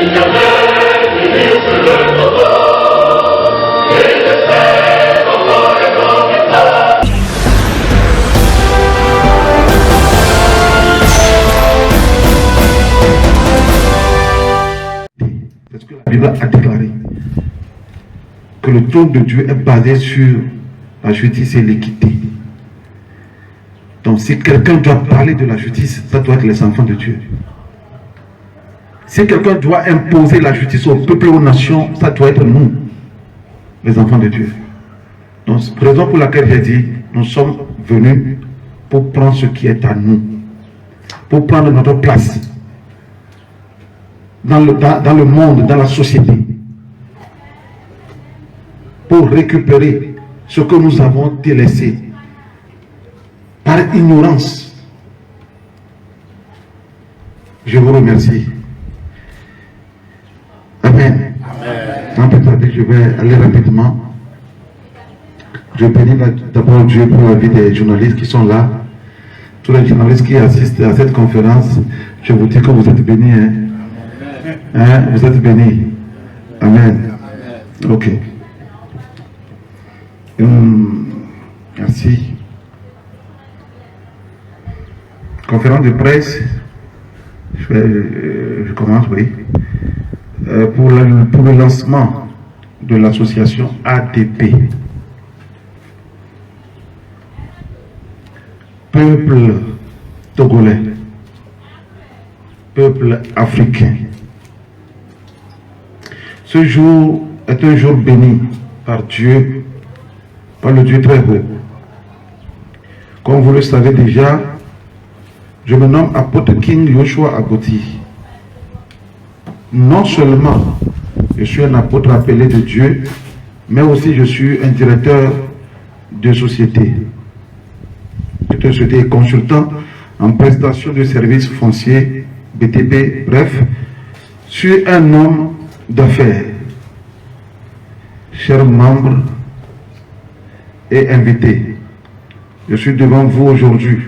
Parce que la Bible a déclaré que le trône de Dieu est basé sur la justice et l'équité. Donc si quelqu'un doit parler de la justice, ça doit être les enfants de Dieu. Si quelqu'un doit imposer la justice au peuple et aux nations, ça doit être nous, les enfants de Dieu. Donc, raison pour laquelle j'ai dit, nous sommes venus pour prendre ce qui est à nous, pour prendre notre place dans le monde, dans la société, pour récupérer ce que nous avons délaissé par ignorance. Je vous remercie. Amen. Sans plus tarder, je vais aller rapidement. Je bénis d'abord Dieu pour la vie des journalistes qui sont là. Tous les journalistes qui assistent à cette conférence, je vous dis que vous êtes bénis. Vous êtes bénis. Amen. Ok. Merci. Conférence de presse. Je commence, oui. Pour le lancement de l'association ADP. Peuple togolais, peuple africain. Ce jour est un jour béni par Dieu, par le Dieu très haut. Comme vous le savez déjà, je me nomme apôtre King Yoshua Agoti. Non seulement je suis un apôtre appelé de Dieu, mais aussi je suis un directeur de société. Je suis consultant en prestation de services fonciers, BTP, bref, je suis un homme d'affaires. Chers membres et invités, je suis devant vous aujourd'hui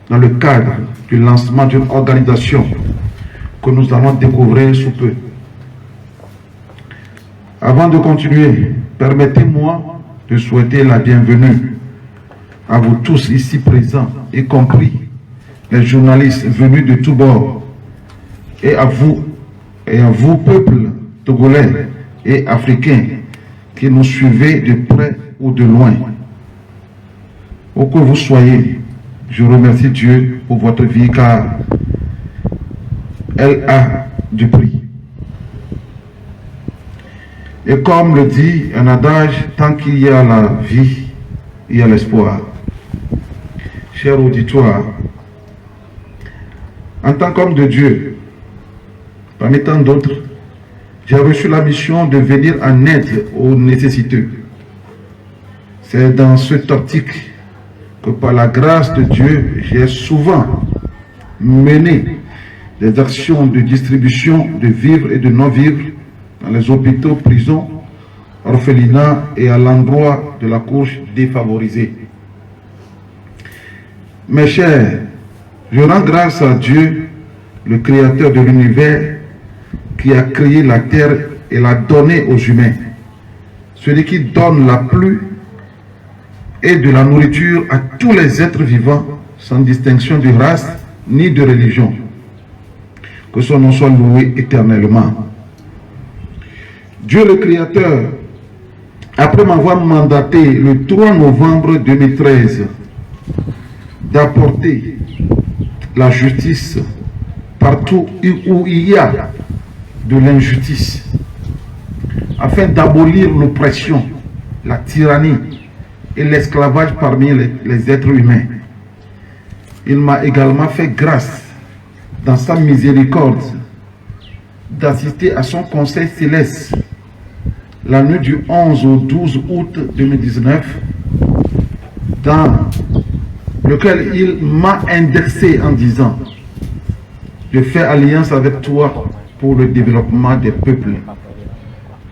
dans le cadre du lancement d'une organisation que nous allons découvrir sous peu. Avant de continuer, permettez-moi de souhaiter la bienvenue à vous tous ici présents, y compris les journalistes venus de tous bords, et à vous, peuple togolais et africains qui nous suivez de près ou de loin. Où que vous soyez, je remercie Dieu pour votre vie car elle a du prix. Et comme le dit un adage, tant qu'il y a la vie, il y a l'espoir. Cher auditoire, en tant qu'homme de Dieu, parmi tant d'autres, j'ai reçu la mission de venir en aide aux nécessiteux. C'est dans cette optique que par la grâce de Dieu, j'ai souvent mené des actions de distribution de vivres et de non-vivres dans les hôpitaux, prisons, orphelinats et à l'endroit de la couche défavorisée. Mes chers, je rends grâce à Dieu, le créateur de l'univers, qui a créé la terre et l'a donnée aux humains. Celui qui donne la pluie et de la nourriture à tous les êtres vivants, sans distinction de race ni de religion. Que son nom soit loué éternellement. Dieu le Créateur, après m'avoir mandaté le 3 novembre 2013 d'apporter la justice partout où il y a de l'injustice, afin d'abolir l'oppression, la tyrannie et l'esclavage parmi les êtres humains. Il m'a également fait grâce, dans sa miséricorde, d'assister à son conseil céleste la nuit du 11 au 12 août 2019, dans lequel il m'a indexé en disant: je fais alliance avec toi pour le développement des peuples,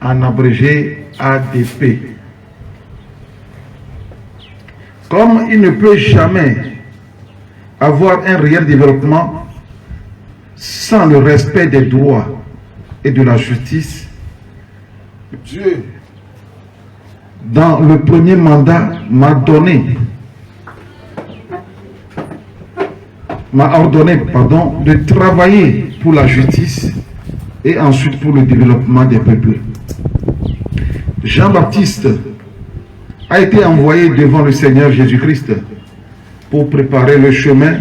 en abrégé ADP. Comme il ne peut jamais avoir un réel développement sans le respect des droits et de la justice, Dieu, dans le premier mandat, m'a ordonné de travailler pour la justice et ensuite pour le développement des peuples. Jean-Baptiste a été envoyé devant le Seigneur Jésus-Christ pour préparer le chemin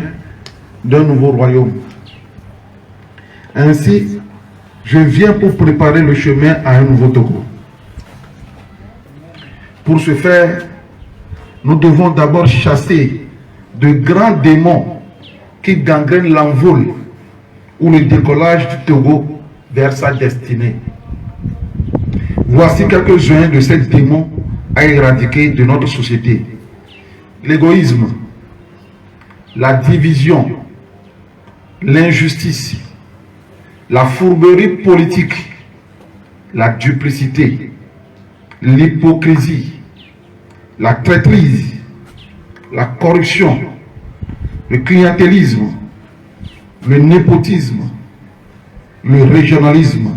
d'un nouveau royaume. Ainsi, je viens pour préparer le chemin à un nouveau Togo. Pour ce faire, nous devons d'abord chasser de grands démons qui gangrènent l'envol ou le décollage du Togo vers sa destinée. Voici quelques-uns de ces démons à éradiquer de notre société. L'égoïsme, la division, l'injustice, la fourberie politique, la duplicité, l'hypocrisie, la traîtrise, la corruption, le clientélisme, le népotisme, le régionalisme,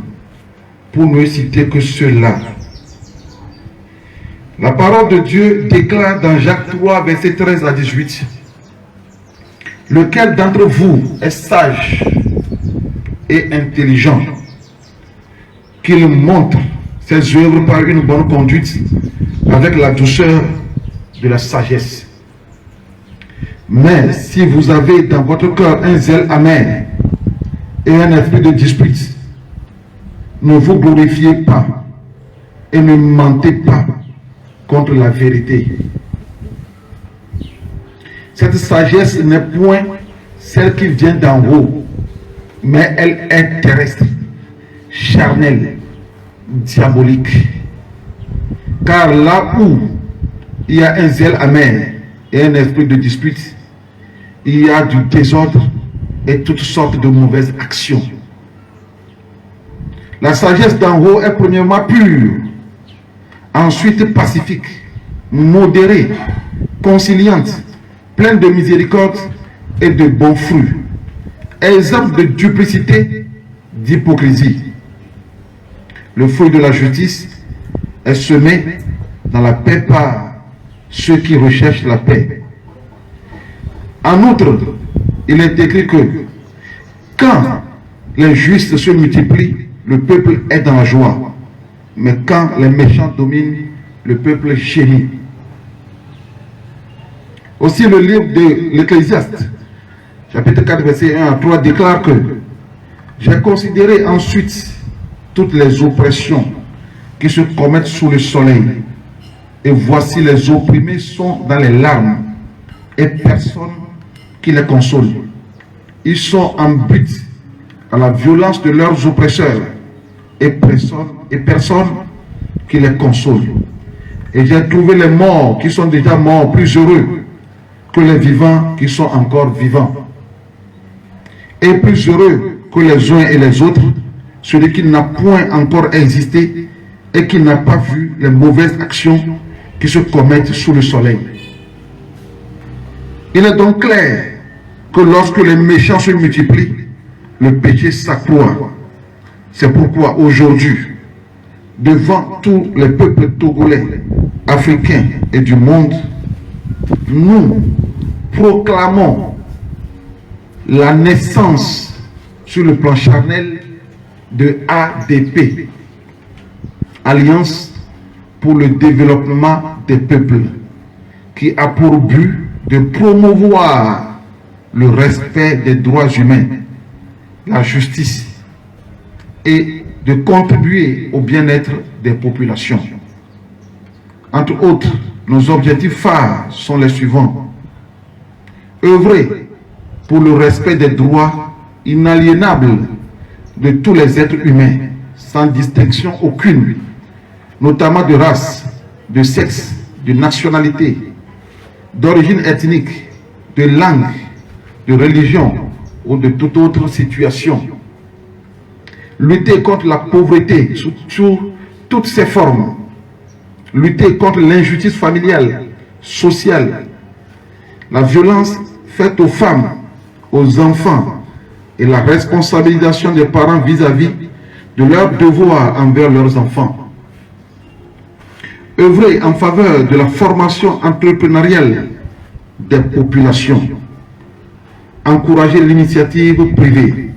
pour ne citer que ceux-là. La parole de Dieu déclare dans Jacques 3, versets 13 à 18, « Lequel d'entre vous est sage et intelligent, qu'il montre ses œuvres par une bonne conduite avec la douceur de la sagesse. Mais si vous avez dans votre cœur un zèle amer et un esprit de dispute, ne vous glorifiez pas et ne mentez pas contre la vérité. Cette sagesse n'est point celle qui vient d'en haut, mais elle est terrestre, charnelle, diabolique. Car là où il y a un zèle amer et un esprit de dispute, il y a du désordre et toutes sortes de mauvaises actions. La sagesse d'en haut est premièrement pure, ensuite pacifique, modérée, conciliante, pleine de miséricorde et de bons fruits, exempte de duplicité, d'hypocrisie. Le fruit de la justice est semé dans la paix par ceux qui recherchent la paix. En outre, il est écrit que quand les justes se multiplient, le peuple est dans la joie. Mais quand les méchants dominent, le peuple gémit. Aussi le livre de l'Ecclésiaste, chapitre 4, verset 1 à 3, déclare que j'ai considéré ensuite toutes les oppressions qui se commettent sous le soleil. Et voici les opprimés sont dans les larmes et personne qui les console. Ils sont en butte à la violence de leurs oppresseurs et personne qui les console. Et j'ai trouvé les morts qui sont déjà morts plus heureux que les vivants qui sont encore vivants. Et plus heureux que les uns et les autres, celui qui n'a point encore existé et qui n'a pas vu les mauvaises actions qui se commettent sous le soleil. Il est donc clair que lorsque les méchants se multiplient, le péché s'accroît. C'est pourquoi aujourd'hui, devant tous les peuples togolais, africains et du monde, nous proclamons la naissance sur le plan charnel de ADP, Alliance pour le développement des peuples, qui a pour but de promouvoir le respect des droits humains, la justice et de contribuer au bien-être des populations. Entre autres, nos objectifs phares sont les suivants. Œuvrer pour le respect des droits inaliénables de tous les êtres humains, sans distinction aucune, notamment de race, de sexe, de nationalité, d'origine ethnique, de langue, de religion ou de toute autre situation. Lutter contre la pauvreté sous toutes ses formes. Lutter contre l'injustice familiale, sociale, la violence faite aux femmes, aux enfants et la responsabilisation des parents vis-à-vis de leur devoir envers leurs enfants. Œuvrer en faveur de la formation entrepreneuriale des populations. Encourager l'initiative privée.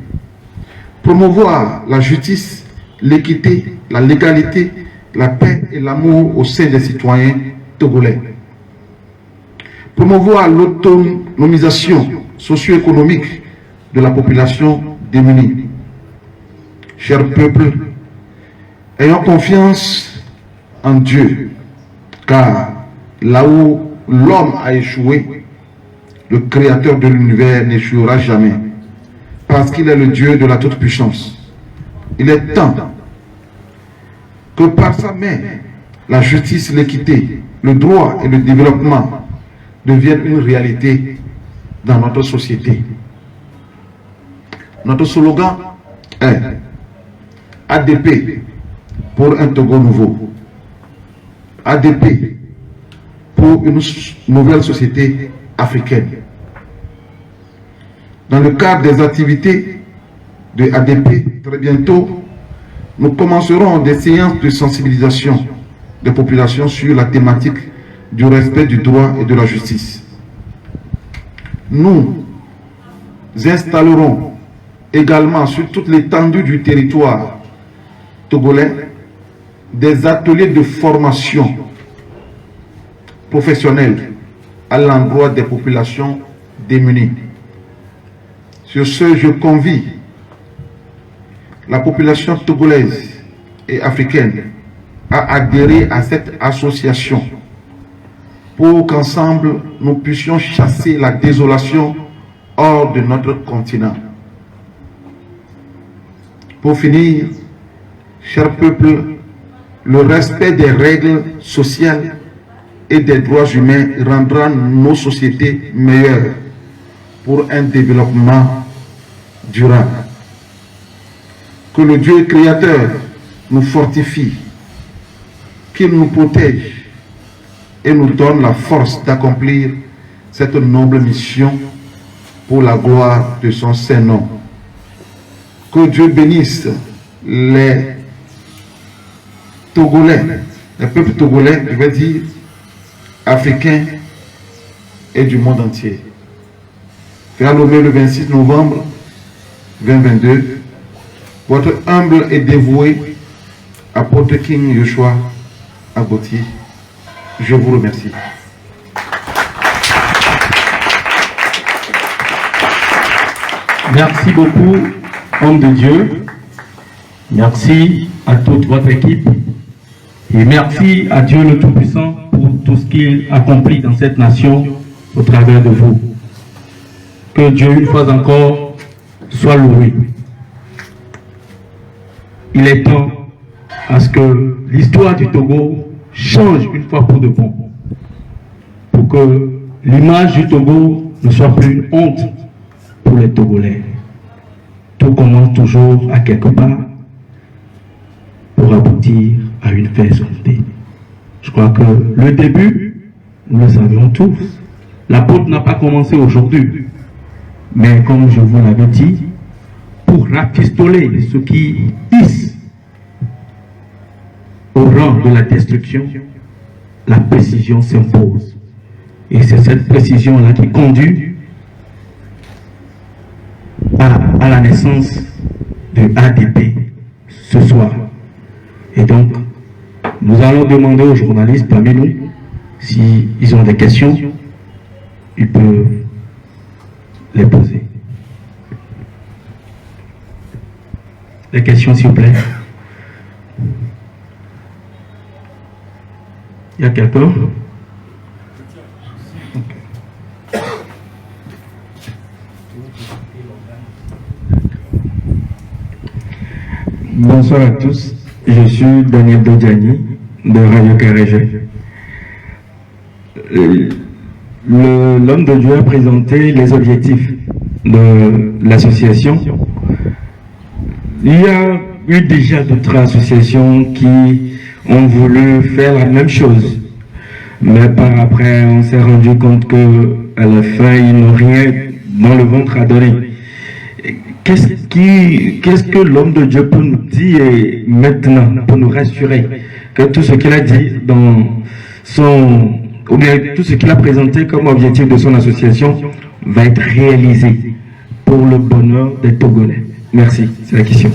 Promouvoir la justice, l'équité, la légalité, la paix et l'amour au sein des citoyens togolais. Promouvoir l'autonomisation socio-économique de la population démunie. Cher peuple, ayons confiance en Dieu, car là où l'homme a échoué, le créateur de l'univers n'échouera jamais, parce qu'il est le Dieu de la toute-puissance. Il est temps que par sa main, la justice, l'équité, le droit et le développement deviennent une réalité dans notre société. Notre slogan est ADP pour un Togo nouveau. ADP pour une nouvelle société africaine. Dans le cadre des activités de ADP, très bientôt, nous commencerons des séances de sensibilisation des populations sur la thématique du respect du droit et de la justice. Nous installerons également sur toute l'étendue du territoire togolais des ateliers de formation professionnelle à l'endroit des populations démunies. Sur ce, je convie la population togolaise et africaine à adhérer à cette association pour qu'ensemble nous puissions chasser la désolation hors de notre continent. Pour finir, cher peuple, le respect des règles sociales et des droits humains rendra nos sociétés meilleures pour un développement durable. Que le Dieu créateur nous fortifie, qu'il nous protège et nous donne la force d'accomplir cette noble mission pour la gloire de son Saint-Nom. Que Dieu bénisse les Togolais, les peuples togolais, je vais dire, africains et du monde entier. Fait Lomé le 26 novembre 2022, votre humble et dévoué apôtre King Yoshua Agboti, je vous remercie. Merci beaucoup, homme de Dieu. Merci à toute votre équipe. Et merci à Dieu le Tout-Puissant pour tout ce qu'il accomplit dans cette nation au travers de vous. Que Dieu, une fois encore, soit loué. Il est temps à ce que l'histoire du Togo change une fois pour de bon. Pour que l'image du Togo ne soit plus une honte pour les Togolais. Tout commence toujours à quelque part pour aboutir à une faisabilité. Je crois que le début, nous le savions tous. L'apôtre n'a pas commencé aujourd'hui. Mais comme je vous l'avais dit, pour rafistoler ce qui hisse au rang de la destruction, la précision s'impose. Et c'est cette précision-là qui conduit à la naissance de ADP ce soir. Et donc, nous allons demander aux journalistes parmi nous, s'ils ont des questions, ils peuvent les poser. Les questions, s'il vous plaît. Il y a quelqu'un? Bonsoir à tous, je suis Daniel Dodiani de Radio Carrégé. L'homme de Dieu a présenté les objectifs de l'association. Il y a eu déjà d'autres associations qui ont voulu faire la même chose, mais par après on s'est rendu compte que à la fin ils n'ont rien dans le ventre à donner. qu'est-ce que l'homme de Dieu peut nous dire maintenant pour nous rassurer que tout ce qu'il a dit dans son, ou bien tout ce qu'il a présenté comme objectif de son association va être réalisé pour le bonheur des Togolais? Merci, c'est la question.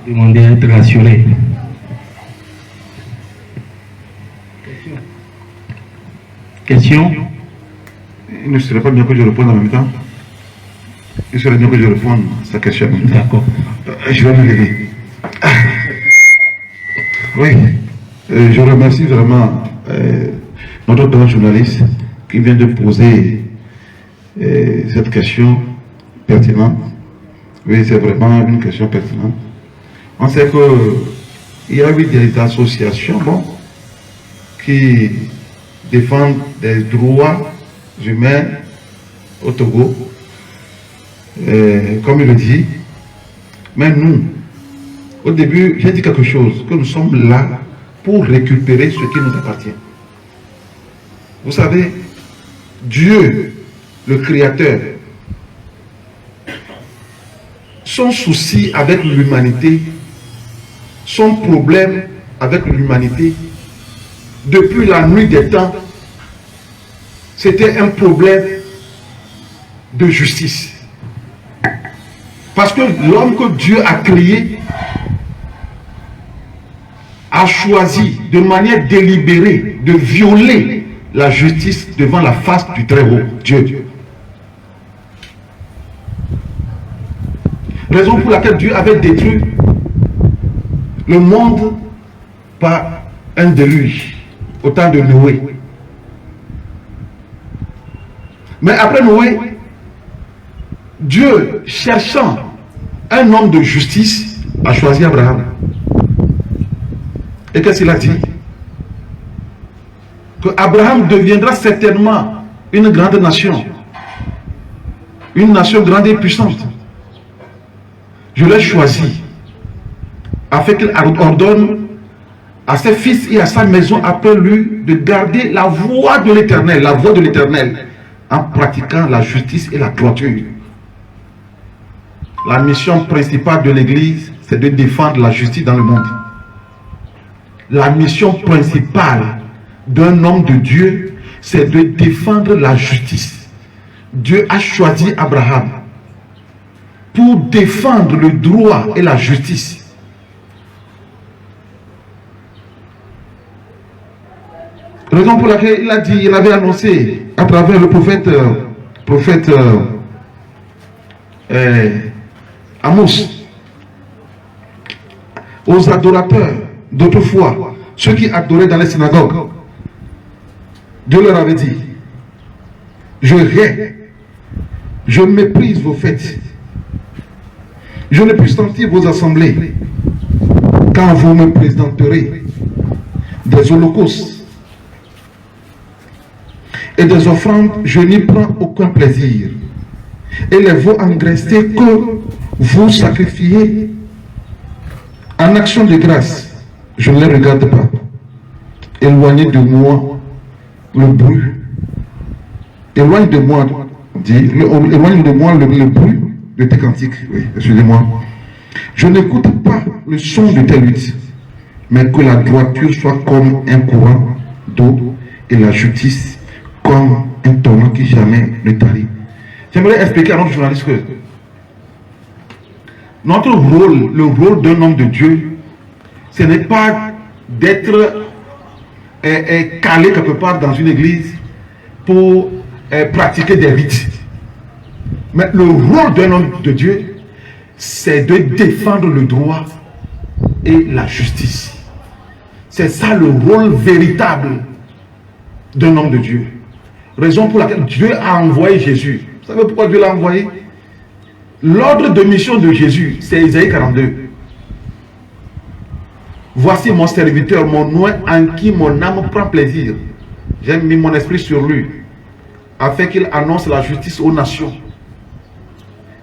Demandez à être rassuré. Question? Il ne serait pas bien que je réponde en même temps. Il serait bien que je réponde à sa question. D'accord. Je vais me lever. Oui, je remercie vraiment notre grand journaliste qui vient de poser cette question pertinente. Oui, c'est vraiment une question pertinente. On sait qu'il y a eu des associations qui défendent des droits humains au Togo, comme il le dit. Mais nous, au début, j'ai dit quelque chose, que nous sommes là pour récupérer ce qui nous appartient. Vous savez, Dieu, le Créateur, son souci avec l'humanité, son problème avec l'humanité, depuis la nuit des temps, c'était un problème de justice. Parce que l'homme que Dieu a créé a choisi de manière délibérée de violer la justice devant la face du Très-Haut, Dieu. Raison pour laquelle Dieu avait détruit le monde par un déluge au temps de Noé. Mais après Noé, Dieu, cherchant un homme de justice, a choisi Abraham. Et qu'est-ce qu'il a dit? Que Abraham deviendra certainement une grande nation. Une nation grande et puissante. Je l'ai choisi afin qu'il ordonne à ses fils et à sa maison après lui de garder la voie de l'Éternel, en pratiquant la justice et la droiture. La mission principale de l'Église, c'est de défendre la justice dans le monde. La mission principale d'un homme de Dieu, c'est de défendre la justice. Dieu a choisi Abraham pour défendre le droit et la justice. Raison pour laquelle il a dit, il avait annoncé à travers le prophète Amos aux adorateurs d'autrefois, ceux qui adoraient dans les synagogues, Dieu leur avait dit: je hais, je méprise vos fêtes, je ne puis sentir vos assemblées quand vous me présenterez des holocaustes et des offrandes. Je n'y prends aucun plaisir, et les veaux engraissés que vous sacrifiez en action de grâce, je ne les regarde pas. Éloignez de moi le bruit. Éloigne de moi, éloigne de moi le bruit de tes cantiques. Oui, excusez-moi. Je n'écoute pas le son de tes luttes, mais que la droiture soit comme un courant d'eau et la justice comme un torrent qui jamais ne tarit. J'aimerais expliquer à notre journaliste que notre rôle, le rôle d'un homme de Dieu, ce n'est pas d'être calé quelque part dans une église pour pratiquer des rites. Mais le rôle d'un homme de Dieu, c'est de défendre le droit et la justice. C'est ça le rôle véritable d'un homme de Dieu. Raison pour laquelle Dieu a envoyé Jésus. Vous savez pourquoi Dieu l'a envoyé? L'ordre de mission de Jésus, c'est Isaïe 42. Voici mon serviteur, mon oint en qui mon âme prend plaisir. J'ai mis mon esprit sur lui, afin qu'il annonce la justice aux nations.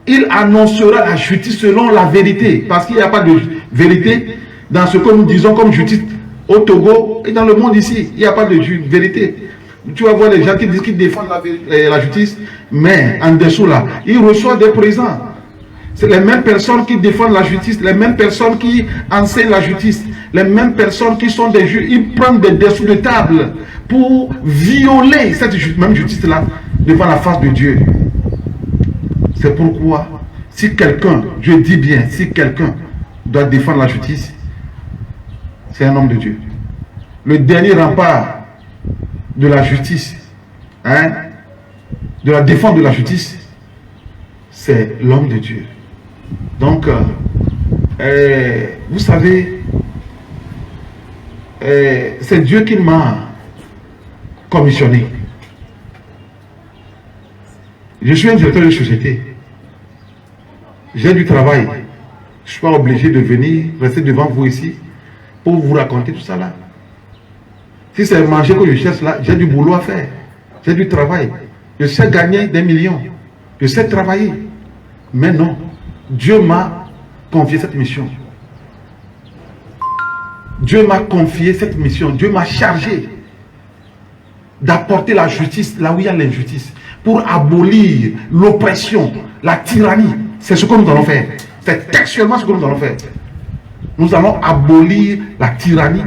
Il annoncera la justice selon la vérité, parce qu'il n'y a pas de vérité dans ce que nous disons comme justice au Togo et dans le monde ici. Il n'y a pas de vérité. Tu vas voir les gens qui disent qu'ils défendent la justice, mais en dessous là, ils reçoivent des présents C'est les mêmes personnes qui défendent la justice, les mêmes personnes qui enseignent la justice, les mêmes personnes qui sont des juges. Ils prennent des dessous de table pour violer cette même justice-là devant la face de Dieu. C'est pourquoi, si quelqu'un, je dis bien, si quelqu'un doit défendre la justice, c'est un homme de Dieu. Le dernier rempart de la justice, de la défense de la justice, c'est l'homme de Dieu. Donc, vous savez, c'est Dieu qui m'a commissionné. Je suis un directeur de société. J'ai du travail. Je ne suis pas obligé de venir rester devant vous ici pour vous raconter tout ça là. Si c'est manger que je cherche là, j'ai du boulot à faire. J'ai du travail. Je sais gagner des millions. Je sais travailler. Mais non, Dieu m'a confié cette mission. Dieu m'a confié cette mission. Dieu m'a chargé d'apporter la justice là où il y a l'injustice, pour abolir l'oppression, la tyrannie. C'est ce que nous allons faire. C'est textuellement ce que nous allons faire. Nous allons abolir la tyrannie,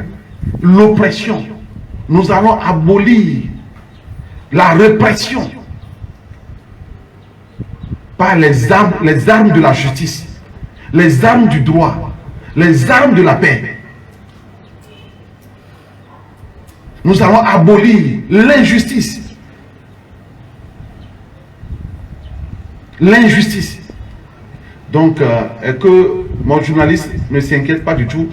l'oppression. Nous allons abolir la répression par les armes de la justice, les armes du droit, les armes de la paix. Nous allons abolir l'injustice. L'injustice. Donc, que mon journaliste ne s'inquiète pas du tout.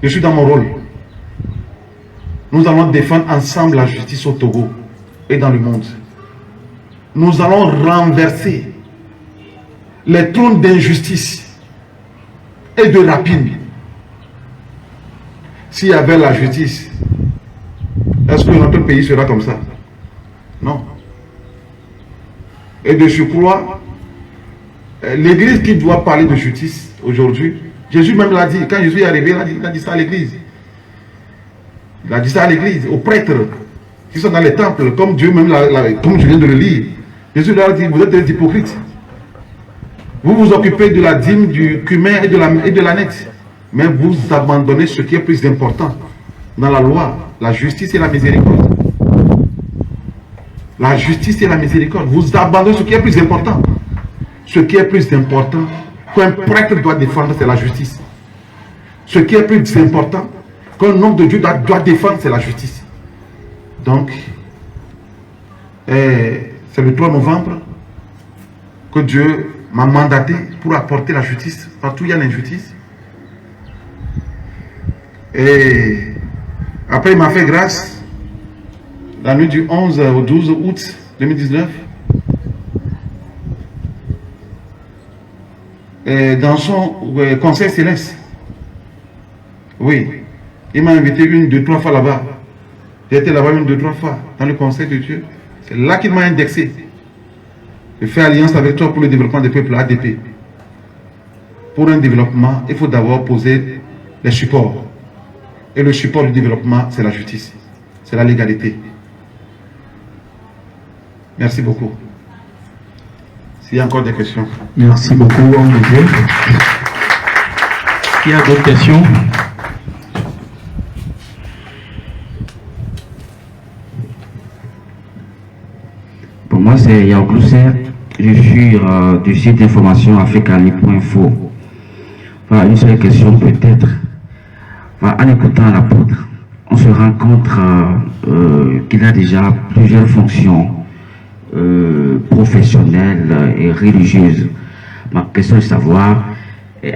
Je suis dans mon rôle. Nous allons défendre ensemble la justice au Togo et dans le monde. Nous allons renverser les trônes d'injustice et de rapine. S'il y avait la justice, est-ce que notre pays sera comme ça? Non. Et de surcroît, l'église qui doit parler de justice aujourd'hui, Jésus même l'a dit, quand je suis arrivé, il a dit ça à l'église. Il a dit ça à l'église, aux prêtres qui sont dans les temples, comme Dieu même, comme je viens de le lire. Jésus leur a dit, vous êtes des hypocrites. Vous vous occupez de la dîme, du cumin et de l'annexe. Mais vous abandonnez ce qui est plus important dans la loi, la justice et la miséricorde. La justice et la miséricorde. Vous abandonnez ce qui est plus important. Ce qui est plus important qu'un prêtre doit défendre, c'est la justice. Ce qui est plus important qu'un homme de Dieu doit défendre, c'est la justice. Donc, c'est le 3 novembre que Dieu m'a mandaté pour apporter la justice partout où il y a l'injustice. Et après, il m'a fait grâce la nuit du 11 au 12 août 2019. Et dans son conseil céleste. Oui, il m'a invité 1, 2, 3 fois là-bas. J'ai été là-bas 1, 2, 3 fois dans le conseil de Dieu. C'est là qu'il m'a indexé. Je fais alliance avec toi pour le développement des peuples, ADP. Pour un développement, il faut d'abord poser les supports. Et le support du développement, c'est la justice. C'est la légalité. Merci beaucoup. S'il y a encore des questions. Merci beaucoup, homme de Dieu. Il y a d'autres questions? Pour moi, c'est Yaoglou Serre. Je suis du site d'information africali.info. Voilà, une seule question peut-être. Voilà, en écoutant l'apôtre, on se rend compte qu'il a déjà plusieurs fonctions professionnelles et religieuses. Ma question est de savoir,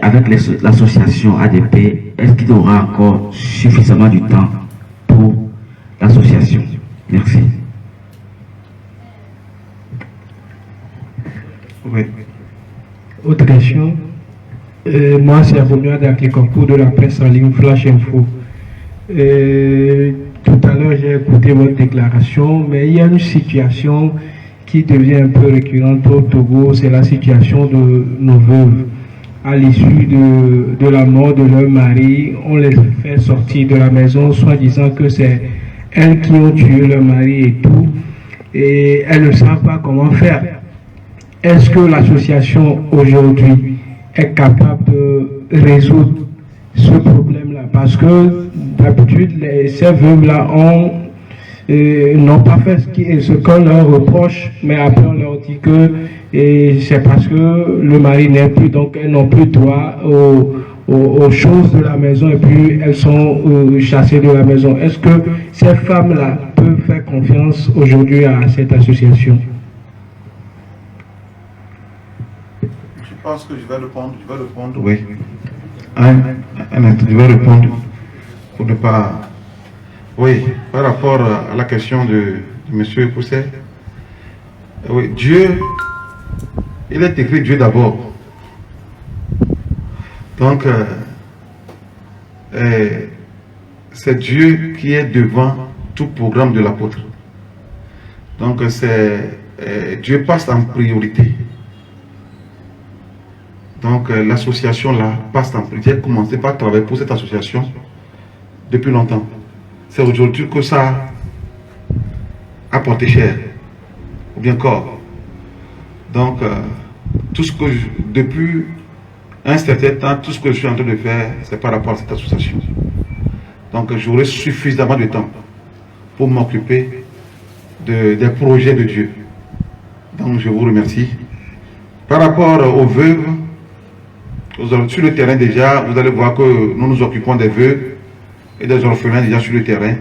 avec l'association ADP, est-ce qu'il aura encore suffisamment du temps pour l'association? Merci. Oui. Autre question. Moi, c'est Abomia avec le concours de la presse en ligne Flash Info. Tout à l'heure, j'ai écouté votre déclaration, mais il y a une situation qui devient un peu récurrente au Togo, c'est la situation de nos veuves. À l'issue de la mort de leur mari, on les fait sortir de la maison, soit disant que c'est elles qui ont tué leur mari et tout, et elles ne savent pas comment faire. est-ce que l'association aujourd'hui est capable de résoudre ce problème-là? Parce que d'habitude, ces veuves-là n'ont pas fait ce qu'on leur reproche, mais après on leur dit que c'est parce que le mari n'est plus, donc elles n'ont plus droit aux choses de la maison et puis elles sont chassées de la maison. Est-ce que ces femmes-là peuvent faire confiance aujourd'hui à cette association? Je pense que je vais répondre, oui. Je vais répondre pour ne pas... Oui, par rapport à la question de M. Pousset, oui, Dieu, il est écrit Dieu d'abord. Donc, c'est Dieu qui est devant tout programme de l'apôtre. Donc, Dieu passe en priorité. Donc, l'association là passe en priorité. J'ai commencé par travailler pour cette association depuis longtemps. C'est aujourd'hui que ça a porté cher, ou bien corps. Donc, tout ce que depuis un certain temps, tout ce que je suis en train de faire, c'est par rapport à cette association. Donc, j'aurai suffisamment de temps pour m'occuper des projets de Dieu. Donc, je vous remercie. Par rapport aux veuves, sur le terrain déjà, vous allez voir que nous nous occupons des veuves et des orphelins déjà sur le terrain.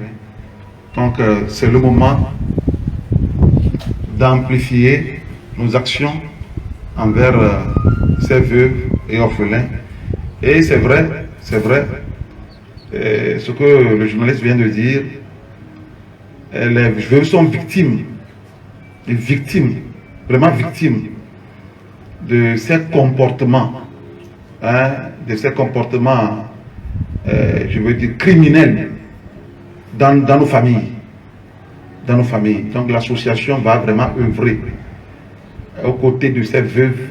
Donc, c'est le moment d'amplifier nos actions envers ces veuves et orphelins. Et c'est vrai, ce que le journaliste vient de dire, les veuves sont victimes, vraiment victimes de ces comportements, je veux dire, criminels dans nos familles. Donc l'association va vraiment œuvrer aux côtés de ces veuves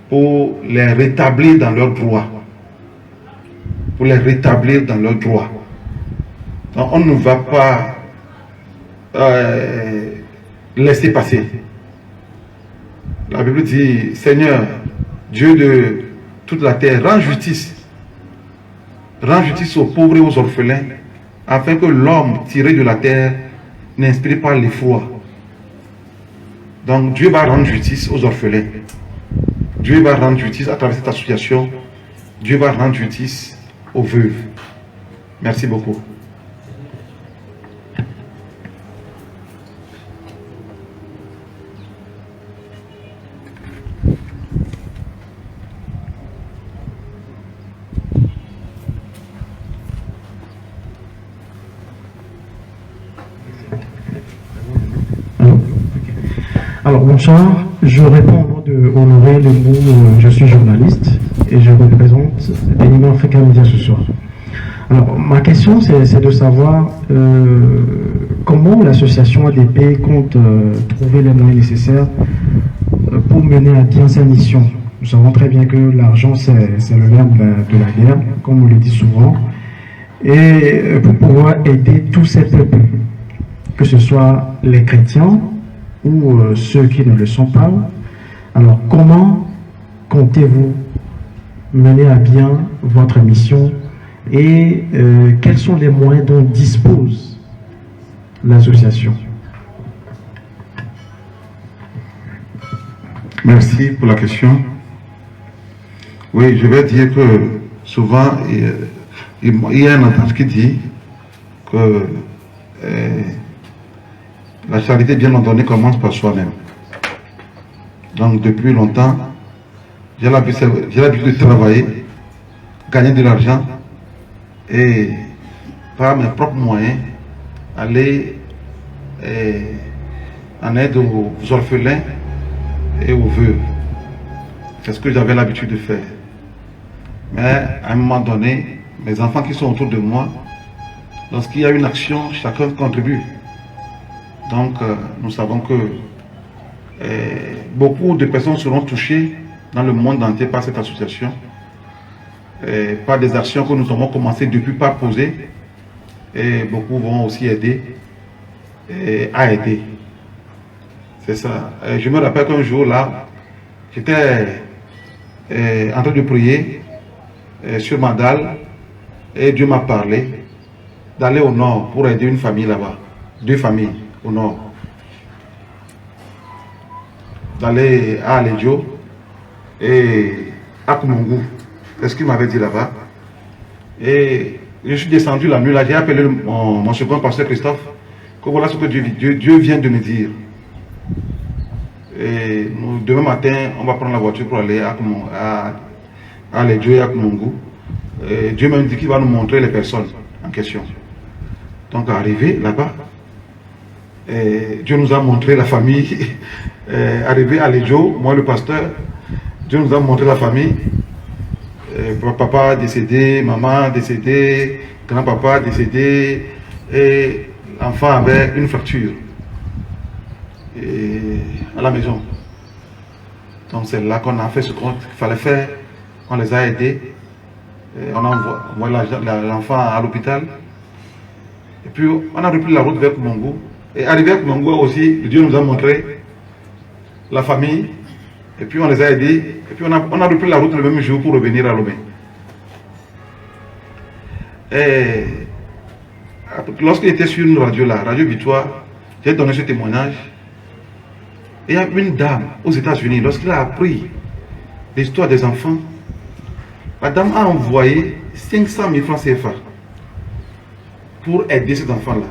pour les rétablir dans leurs droits. Donc on ne va pas laisser passer. La Bible dit, Seigneur, Dieu de toute la terre, rends justice aux pauvres et aux orphelins, afin que l'homme tiré de la terre n'inspire pas l'effroi. Donc Dieu va rendre justice aux orphelins. Dieu va rendre justice à travers cette association. Dieu va rendre justice aux veuves. Merci beaucoup. Alors bonsoir, je réponds au nom de Honoré Lemou, je suis journaliste et je représente Bénin Africa Media ce soir. Alors ma question c'est de savoir comment l'association ADP compte trouver les moyens nécessaires pour mener à bien sa mission. Nous savons très bien que l'argent c'est le nerf de la guerre, comme on le dit souvent, et pour pouvoir aider tous ces peuples, que ce soit les chrétiens ou ceux qui ne le sont pas. Alors comment comptez-vous mener à bien votre mission et quels sont les moyens dont dispose l'association? Merci pour la question. Oui, je vais dire que souvent il y a un adage qui dit que la charité bien ordonnée commence par soi-même. Donc depuis longtemps, j'ai l'habitude de travailler, gagner de l'argent et par mes propres moyens aller en aide aux orphelins et aux veuves. C'est ce que j'avais l'habitude de faire. Mais à un moment donné, mes enfants qui sont autour de moi, lorsqu'il y a une action, chacun contribue. Donc, nous savons que beaucoup de personnes seront touchées dans le monde entier par cette association, par des actions que nous avons commencé depuis par poser, et beaucoup vont aussi aider à aider. C'est ça. Je me rappelle qu'un jour là, J'étais en train de prier sur ma dalle et Dieu m'a parlé d'aller au nord pour aider une famille là-bas, 2 familles au nord. D'aller à Aledjo et à Koumoungou. C'est ce qu'il m'avait dit là-bas. Et je suis descendu la nuit là, j'ai appelé mon second pasteur Christophe, que voilà ce que Dieu vient de me dire. Et demain matin, on va prendre la voiture pour aller à Aledjo et à Koumoungou. Dieu m'a dit qu'il va nous montrer les personnes en question. Donc arrivé là-bas, Dieu nous a montré la famille. Arrivé à Aledjo, moi le pasteur, Dieu nous a montré la famille. Papa décédé, maman décédée, grand-papa décédé, et l'enfant avait une fracture à la maison. Donc c'est là qu'on a fait ce qu'il fallait faire. On les a aidés. On a envoyé l'enfant à l'hôpital. Et puis on a repris la route vers Koumoungou. Et arrivé à Koumoungou aussi, Dieu nous a montré la famille. Et puis on les a aidés. Et puis on a repris la route le même jour pour revenir à Lomé. Et lorsqu'il était sur une radio là, Radio Victoire, j'ai donné ce témoignage. Et il y a une dame aux États-Unis, lorsqu'elle a appris l'histoire des enfants, la dame a envoyé 500 000 francs CFA pour aider ces enfants-là.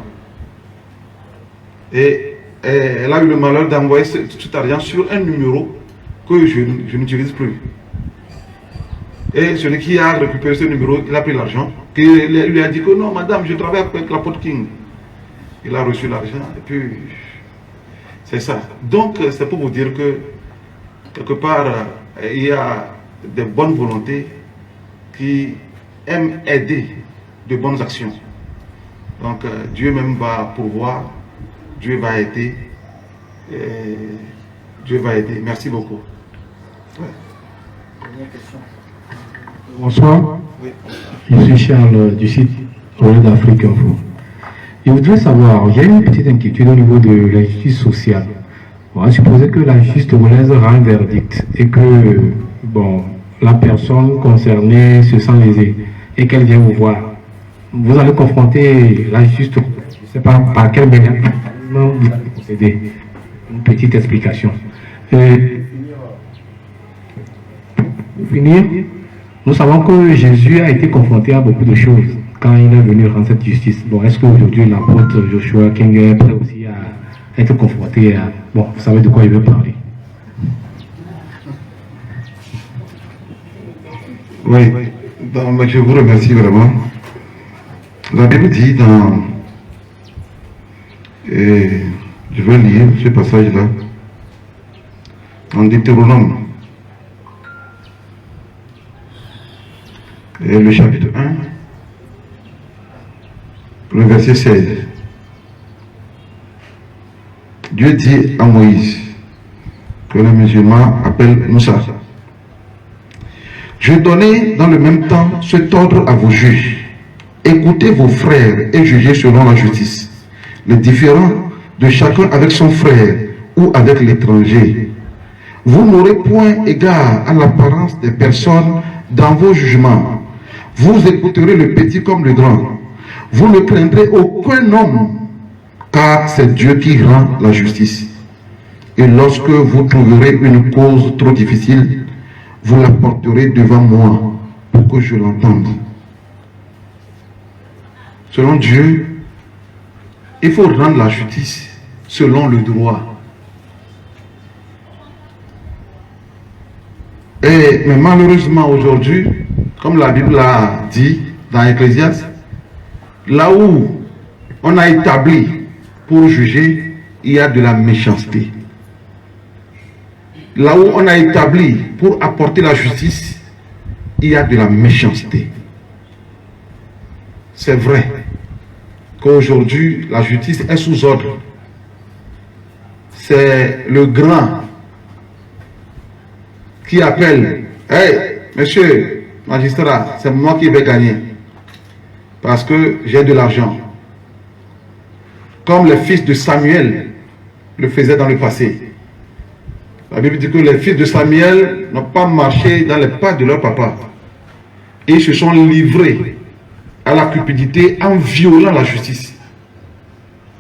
Et elle a eu le malheur d'envoyer cet argent sur un numéro que je n'utilise plus. Et celui qui a récupéré ce numéro, il a pris l'argent. Il lui a dit que non, madame, je travaille avec l'apôtre King. Il a reçu l'argent et puis c'est ça. Donc c'est pour vous dire que quelque part il y a des bonnes volontés qui aiment aider de bonnes actions. Donc Dieu même va pourvoir, Dieu va aider. Dieu va aider. Merci beaucoup. Ouais. Dernière question. Bonsoir. Oui. Je suis Charles du site Relais d'Afrique Info. Je voudrais savoir, j'ai une petite inquiétude au niveau de la justice sociale. On va supposer que la justice togolaise rend un verdict et que la personne concernée se sent lésée et qu'elle vient vous voir. Vous allez confronter la justice togolaise. Je ne sais pas par quel moyen vous allez procéder. Une petite explication. Et pour finir, nous savons que Jésus a été confronté à beaucoup de choses quand il est venu rendre cette justice. Bon, est-ce qu'aujourd'hui l'apôtre Joshua King est prêt aussi à être confronté à... Bon, vous savez de quoi il veut parler. Oui, donc, je vous remercie vraiment. La Bible dit dans... je vais lire ce passage-là. En Deutéronome. Et le chapitre 1, le verset 16. Dieu dit à Moïse, que les musulmans appellent Moussa. Je donnais dans le même temps cet ordre à vos juges. Écoutez vos frères et jugez selon la justice. Les différends de chacun avec son frère ou avec l'étranger. Vous n'aurez point égard à l'apparence des personnes dans vos jugements. Vous écouterez le petit comme le grand. Vous ne craindrez aucun homme, car c'est Dieu qui rend la justice. Et lorsque vous trouverez une cause trop difficile, vous la porterez devant moi pour que je l'entende. Selon Dieu, il faut rendre la justice selon le droit. Mais malheureusement aujourd'hui, comme la Bible l'a dit dans Ecclésiaste, là où on a établi pour juger, il y a de la méchanceté. Là où on a établi pour apporter la justice, il y a de la méchanceté. C'est vrai qu'aujourd'hui, la justice est sous ordre. C'est le grand qui appelle, « Hey, monsieur magistrat, c'est moi qui vais gagner parce que j'ai de l'argent. » Comme les fils de Samuel le faisaient dans le passé. La Bible dit que les fils de Samuel n'ont pas marché dans les pas de leur papa. Et ils se sont livrés à la cupidité en violant la justice.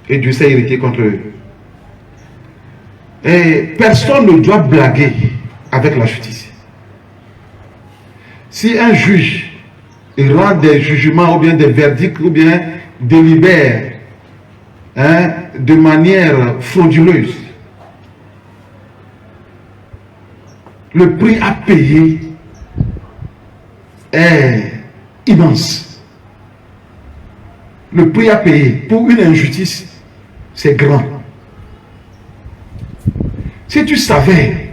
Et Dieu s'est irrité contre eux. Et personne ne doit blaguer avec la justice. Si un juge rend des jugements ou bien des verdicts ou bien délibère de manière frauduleuse, le prix à payer est immense. Le prix à payer pour une injustice, c'est grand. Si tu savais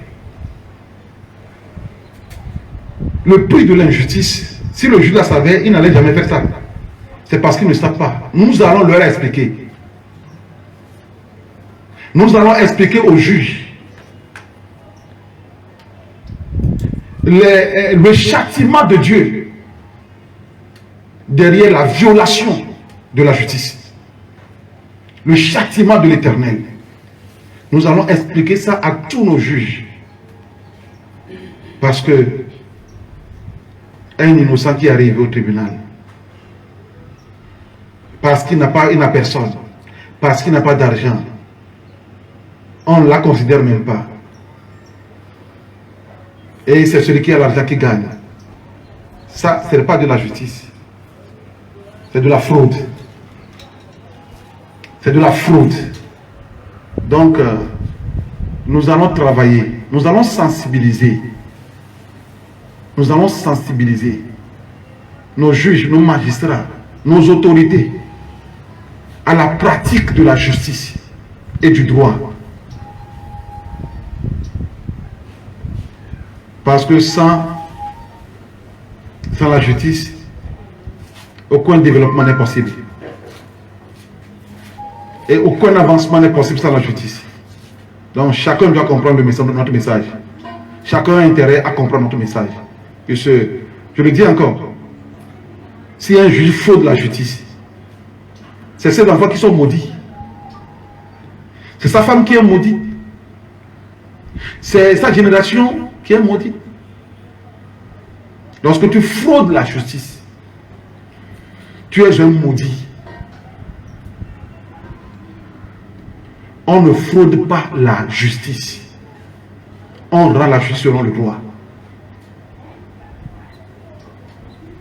le prix de l'injustice, si le juge la savait, il n'allait jamais faire ça. C'est parce qu'il ne savent pas. Nous allons leur expliquer. Nous allons expliquer aux juges le châtiment de Dieu derrière la violation de la justice. Le châtiment de l'Éternel. Nous allons expliquer ça à tous nos juges. Parce que un innocent qui est arrivé au tribunal, parce qu'il n'a personne, parce qu'il n'a pas d'argent, on ne la considère même pas. Et c'est celui qui a l'argent qui gagne. Ça, ce n'est pas de la justice. C'est de la fraude. C'est de la fraude. Donc, nous allons travailler, nous allons sensibiliser. Nous allons sensibiliser nos juges, nos magistrats, nos autorités à la pratique de la justice et du droit. Parce que sans la justice, aucun développement n'est possible. Et aucun avancement n'est possible sans la justice. Donc chacun doit comprendre le message, notre message. Chacun a intérêt à comprendre notre message. Et je le dis encore, si un juge fraude la justice, c'est ces enfants qui sont maudits. C'est sa femme qui est maudite. C'est sa génération qui est maudite. Lorsque tu fraudes la justice, tu es un maudit. On ne fraude pas la justice. On rend la justice selon le droit.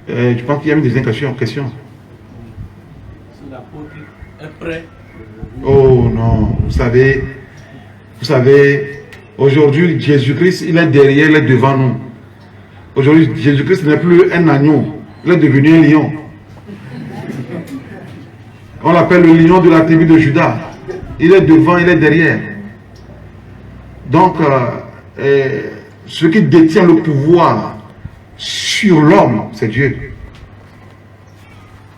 Je pense qu'il y a une deuxième question. Si l'apôtre est prêt. Oh non, vous savez, aujourd'hui Jésus-Christ, il est derrière, il est devant nous. Aujourd'hui, Jésus-Christ n'est plus un agneau, il est devenu un lion. On l'appelle le lion de la tribu de Juda. Il est devant, il est derrière. Donc, ce qui détient le pouvoir sur l'homme, c'est Dieu.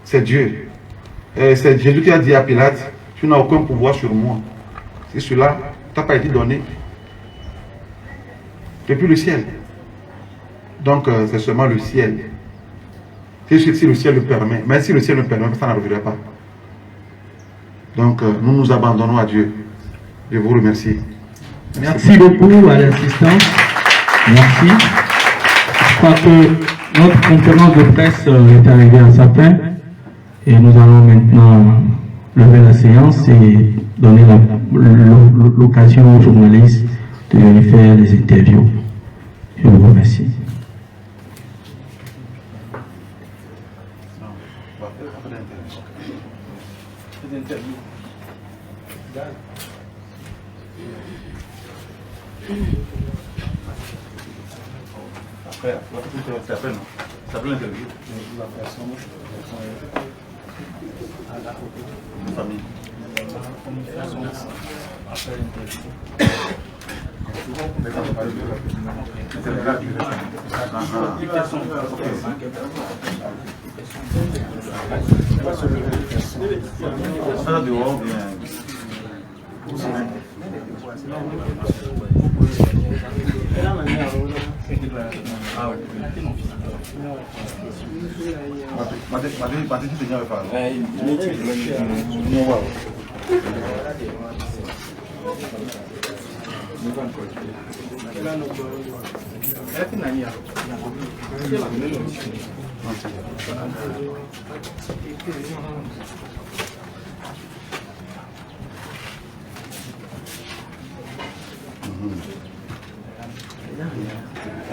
C'est Dieu. C'est Jésus qui a dit à Pilate, tu n'as aucun pouvoir sur moi. Si cela t'a pas été donné depuis le ciel. Donc, c'est seulement le ciel. Si le ciel le permet. Mais si le ciel ne permet pas, ça n'arrivera pas. Donc, nous nous abandonnons à Dieu. Je vous remercie. Merci beaucoup à l'assistance. Merci. Je crois que notre conférence de presse est arrivée à sa fin. Et nous allons maintenant lever la séance et donner l'occasion aux journalistes de venir faire les interviews. Je vous remercie. Après, c'est après, non? C'est après l'interview. La personne à la famille. Après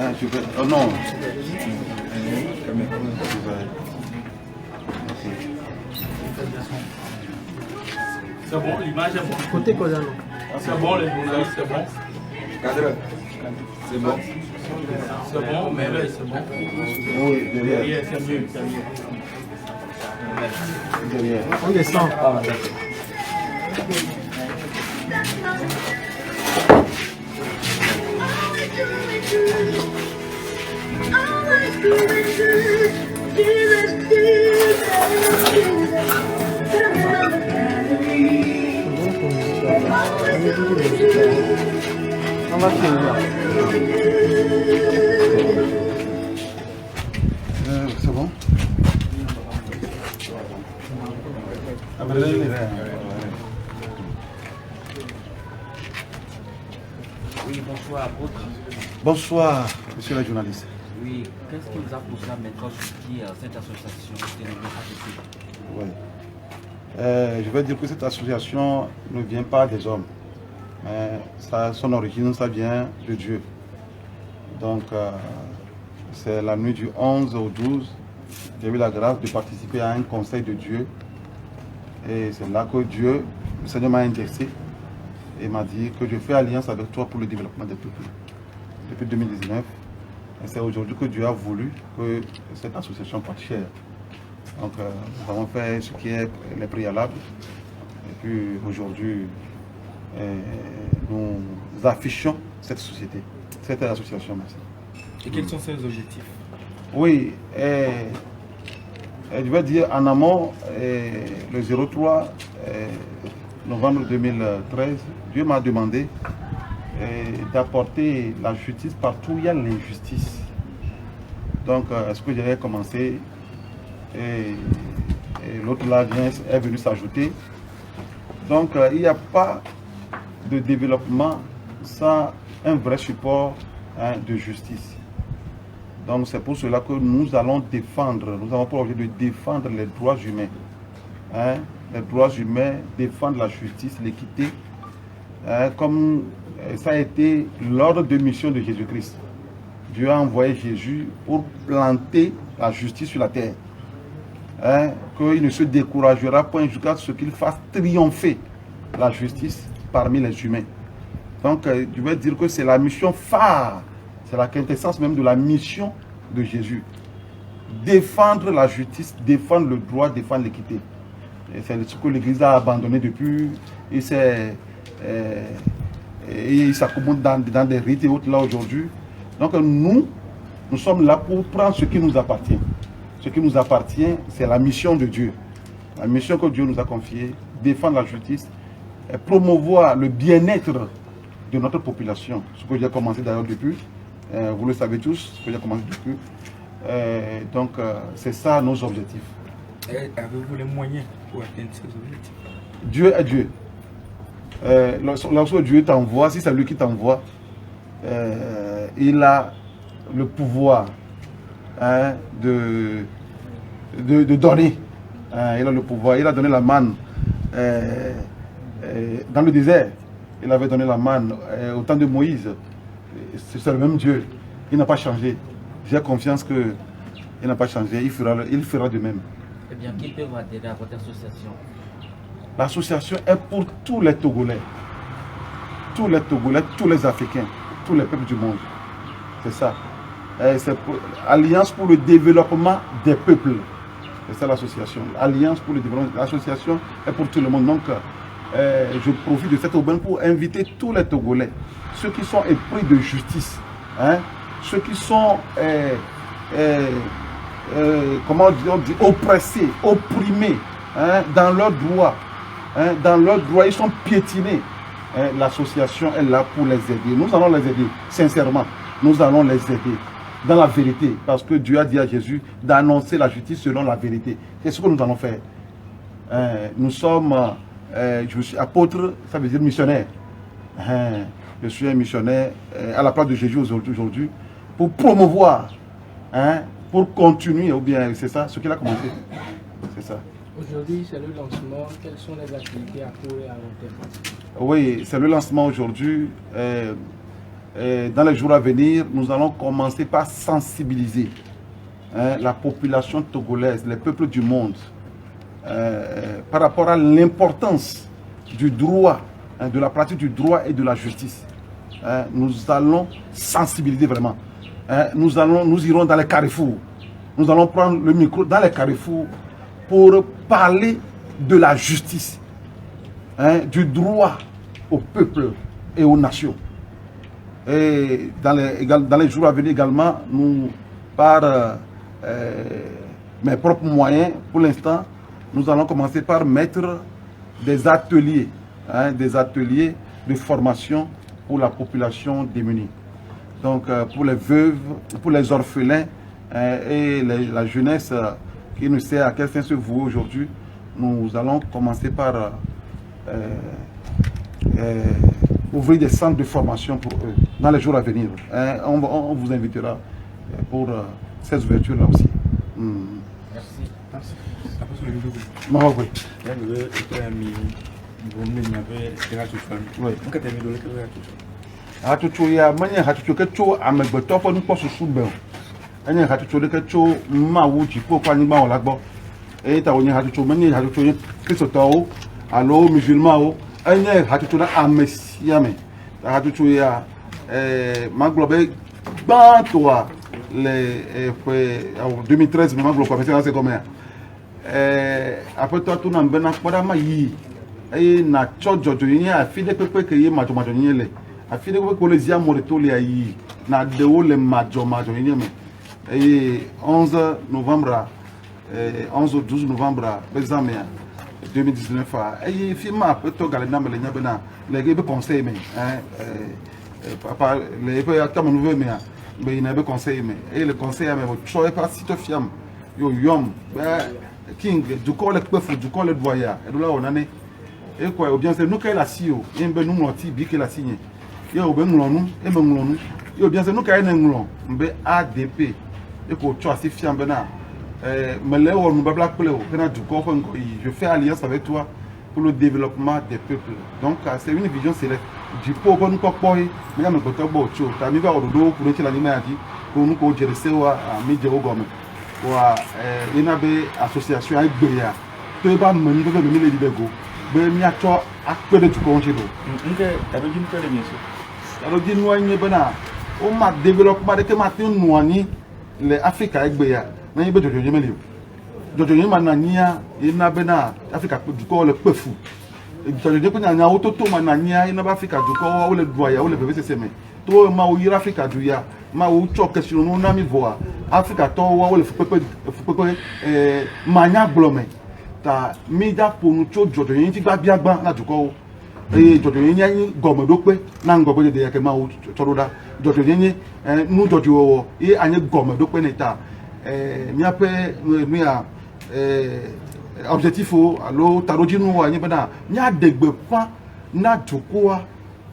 Ah, tu veux... Oh non. C'est bon, l'image est bonne. Côté Kozano. C'est bon, les journalistes, c'est bon. Cadre. C'est bon. C'est bon, mais là, c'est bon. Oui, derrière. Derrière, c'est mieux, c'est mieux. Derrière. On descend. Ah, d'accord. On va finir. C'est bon. Oui, bonsoir, apôtre. Bonsoir, monsieur le journaliste. Oui, qu'est-ce qui vous a poussé à mettre sur pied cette association Oui. Je veux dire que cette association ne vient pas des hommes. Son origine, ça vient de Dieu. Donc, c'est la nuit du 11 au 12, j'ai eu la grâce de participer à un conseil de Dieu. Et c'est là que Dieu, le Seigneur m'a intéressé et m'a dit que je fais alliance avec toi pour le développement des peuples. Depuis 2019. Et c'est aujourd'hui que Dieu a voulu que cette association parte chère. Donc, nous avons fait ce qui est les préalables. Et puis aujourd'hui, nous affichons cette société, cette association. Merci. Et quels sont ses objectifs? Oui, je vais dire en amont, le 03 novembre 2013, Dieu m'a demandé d'apporter la justice partout où il y a l'injustice. Donc, ce que j'avais commencé, et l'autre là est venu s'ajouter. Donc, il n'y a pas de développement sans un vrai support de justice. Donc, c'est pour cela que nous allons défendre, nous avons pour objet de défendre les droits humains. Les droits humains, défendre la justice, l'équité, comme ça a été l'ordre de mission de Jésus-Christ. Dieu a envoyé Jésus pour planter la justice sur la terre. Qu'il ne se découragera point jusqu'à ce qu'il fasse triompher la justice parmi les humains. Donc, je vais dire que c'est la mission phare, c'est la quintessence même de la mission de Jésus. Défendre la justice, défendre le droit, défendre l'équité. C'est ce que l'Église a abandonné depuis. Il s'accommode dans des rites et autres là aujourd'hui. Donc nous sommes là pour prendre ce qui nous appartient. Ce qui nous appartient, c'est la mission de Dieu. La mission que Dieu nous a confiée, défendre la justice, et promouvoir le bien-être de notre population. Ce que j'ai commencé d'ailleurs depuis. Vous le savez tous, ce que j'ai commencé depuis. Donc c'est ça nos objectifs. Avez-vous les moyens pour atteindre ces objectifs? Dieu est Dieu. Lorsque Dieu t'envoie, si c'est lui qui t'envoie, il a le pouvoir de donner. Il a le pouvoir. Il a donné la manne dans le désert. Il avait donné la manne au temps de Moïse. C'est le même Dieu. Il n'a pas changé. J'ai confiance qu'il n'a pas changé. Il fera de même. Eh bien, qui peut adhérer à votre association? L'association est pour tous les Togolais. Tous les Togolais, tous les Africains, tous les peuples du monde. C'est ça. C'est Alliance pour le développement des peuples. C'est ça l'association. Alliance pour le développement. L'association est pour tout le monde. Donc, je profite de cette aubaine pour inviter tous les Togolais, ceux qui sont épris de justice, ceux qui sont comment on dit, oppressés, opprimés dans leurs droits. Dans leurs droits, ils sont piétinés. L'association est là pour les aider. Nous allons les aider, sincèrement. Nous allons les aider dans la vérité. Parce que Dieu a dit à Jésus d'annoncer la justice selon la vérité. C'est ce que nous allons faire. Nous sommes, je suis apôtre, ça veut dire missionnaire. je suis un missionnaire à la place de Jésus aujourd'hui pour promouvoir, hein, pour continuer, ou bien c'est ça ce qu'il a commencé. C'est ça. Aujourd'hui, c'est le lancement. Quelles sont les activités à court et à long terme? Oui, c'est le lancement aujourd'hui. Dans les jours à venir, nous allons commencer par sensibiliser, hein, la population togolaise, les peuples du monde, par rapport à l'importance du droit, hein, de la pratique du droit et de la justice. Hein, nous allons sensibiliser vraiment. Hein, nous irons dans les carrefours. Nous allons prendre le micro dans les carrefours pour parler de la justice, hein, du droit au peuple et aux nations. Et dans les jours à venir également, nous, par mes propres moyens, pour l'instant, nous allons commencer par mettre des ateliers, hein, des ateliers de formation pour la population démunie. Donc pour les veuves, pour les orphelins et la jeunesse qui ne sait à quel fin se vouer aujourd'hui, nous allons commencer par ouvrir des centres de formation pour eux dans les jours à venir. Hein, on vous invitera pour ces ouvertures-là aussi. Merci. Hatutu ya manye hatutu ke tso amegbeto fo nupo susu be o enye hatutu de ke tso mawu jipo kwa nyigba o lagbo e ta onye hatutu manye hatutu ye kristoto o alo musulman o enye hatutu na amesiame hatutu ya maglobe gbanto le 2013 maglo kwa fese c'est comme après toi tout na mbena kpoda ma yi e na chojojo yin afide pepe ke ye majo yin le afide pepe ko le zia mo to le yi na de o le majo yin me e 11 novembre 11 ou 12 novembre examen 2019 e fi ma pe to gale na mele nya be na le ge be conseil me papa le pe atama nouveau me be ina be conseil me e le conseil me cho e pas si to fiam yo yom king du ko le pefu du ko le doya e do la onane et quoi ou bien c'est nous qui la sio yembe nous moti bi que la signe yo obe nglonu e me nglonu yo bien c'est nous qui na nglon mbe ADP et ko cho asi fiam be na mele wo nu babla kule o kana du ko ngo je fais alliance avec toi pour le développement des peuples. Donc c'est une vision céleste du pauvre nous popo mais ya me goto bo cho ta mi ba ododo ku ne la ni ma di ko nu ko jere sewa mi je o gome wa ina be association ai gbe ya to ba mo ni be mi le di be go be mi acho akpede tu ko nche do nke abejin pele nyeso alo di no anye be na o ma développement de ke ma tin no ani le Africa ai gbe ya na yin be jojo je mele jojo yin ma na nia ina be na Africa du ko le pefu jojo je ko nya o to ma na nia ina ba Africa du ko o le doya o le bebe seseme to ma o yira Africa du ya ma o cho question no na mi voa Africa to o le pepe ma nya glome ta mi da ponu cho jojo yin ti gba biagba na du ko jojo yin yin gomo do pe na ngogo de ya ke ma o choro da jojo yin nu jojo o anye gomo do pe ni ta mi ape mi a objectif o alo tarojinu wa yin bana mi adegbe fa na dukoa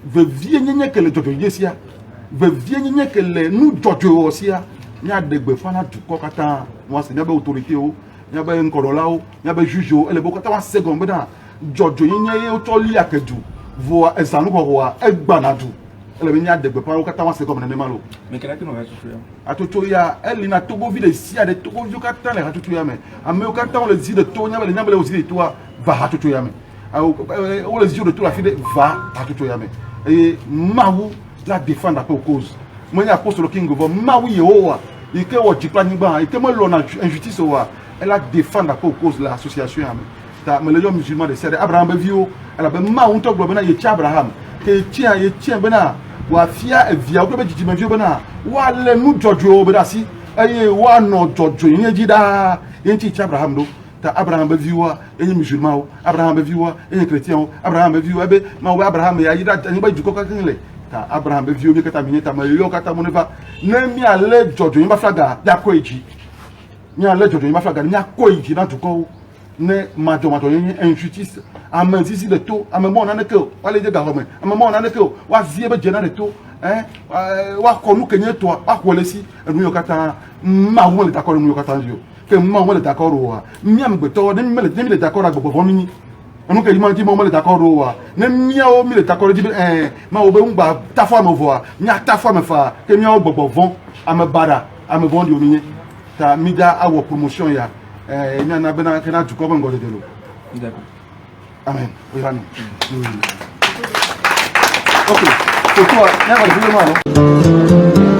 ve vie nyenye ke le jojo yesia ve vie nyenye ke le nu jojo o sia mi adegbe fa na duko kata mo se nyabe autorité o nyabe nkorola o nyabe juge o ele boko ta wa second bana jojo nyenye o to li akedu vo ezanu ko wa egbanadu ele mi adegbe fa o kata wa second na malo mais kena kino va souffrir atutu ya eli na togo vi de sia de togo vi kata le atutu ya me ame o kata on le zi de to nyabe le ozi de toi va atutu ya me o le zi de to la fi de va atutu ya me et mawu la défendre pour cause moi ya apostole king go mawu yehowa ike wo jikla nigba ike mo lo na injustice wa elle a défendre pour cause l'association ya me ta me le musulman de sere Abraham be vio elle be mawu to glo be na ye chi Abraham ke chi ye chi be na wa fia evia o be jiji me vio be na wa le nu jojo be da si eye wa no jojo yin ji da yin chi Abraham do ta Abraham be vio yin musulman o Abraham be vio yin chrétien o Abraham be vio ebe ma wa Abraham ya yida ni ba juko ka kinle ta Abraham be vio mi kata mi ta ma yo kata mo ne ba na mi ale jojo yin ba flaga ya ko eji mi ale jojo yin ba flaga ni ya ko eji na juko ne majomato injustice ame zizi de to ame mo na ne ke wale de garome ame mo na ne ke wa zie be jena de to wa ko nu kenye to wa ko lesi enu yo kata ma wo le d'accord nu yo kata yo ke ma wo le d'accord wa mi am gbe to ne mi le d'accord agbo fo mi ni enu ke ma ti mo le d'accord wa ne mi o mi le d'accord di ma o be ngba ta fo mo vo mi ata fo me fa ke mi o gbogbo von ame bada ame von di o mi ta mi da awo promotion ya il y a un abonnement qui a du corps en D'accord. Amen. Oui, amen. Ok. Pour toi, il y a un